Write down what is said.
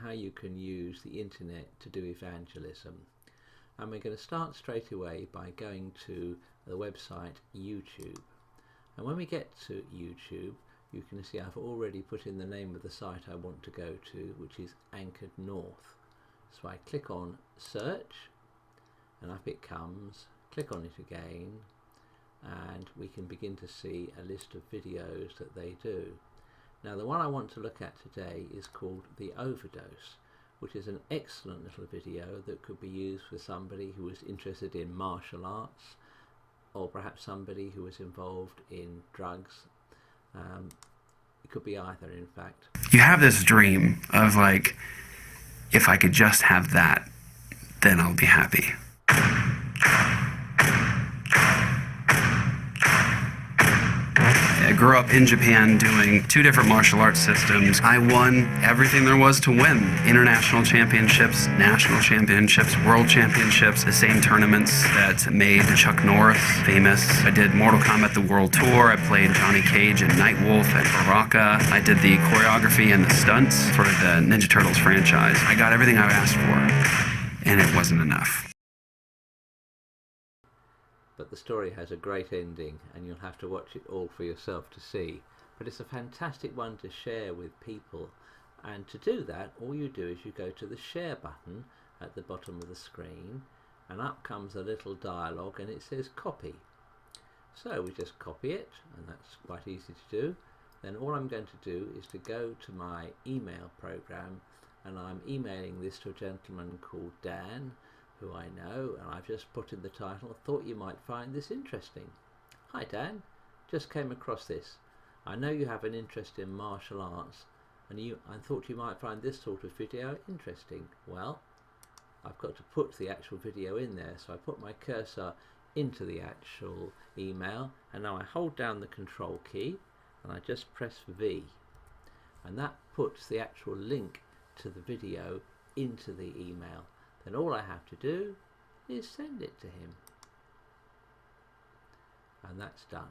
how you can use the internet to do evangelism. And we're going to start straight away by going to the website YouTube. And when we get to YouTube, you can see I've already put in the name of the site I want to go to, which is Anchored North. So I click on search, and up it comes. Click on it again, and we can begin to see a list of videos that they do. Now the one I want to look at today is called The Overdose, which is an excellent little video that could be used for somebody who is interested in martial arts, or perhaps somebody who is involved in drugs. It could be either, in fact. You have this dream of like, if I could just have that, then I'll be happy. I grew up in Japan doing 2 different martial arts systems. I won everything there was to win. International championships, national championships, world championships, the same tournaments that made Chuck Norris famous. I did Mortal Kombat the World Tour. I played Johnny Cage and Nightwolf and Baraka. I did the choreography and the stunts for the Ninja Turtles franchise. I got everything I asked for, and it wasn't enough. But the story has a great ending, and you'll have to watch it all for yourself to see. But it's a fantastic one to share with people, and to do that all you do is you go to the share button at the bottom of the screen, and up comes a little dialogue and it says copy. So we just copy it, and that's quite easy to do. Then all I'm going to do is to go to my email program, and I'm emailing this to a gentleman called Dan, who I know, and I've just put in the title, thought you might find this interesting. Hi Dan, just came across this. I know you have an interest in martial arts, and I thought you might find this sort of video interesting. Well, I've got to put the actual video in there, so I put my cursor into the actual email, and now I hold down the control key and I just press V, and that puts the actual link to the video into the email. Then all I have to do is send it to him, and that's done.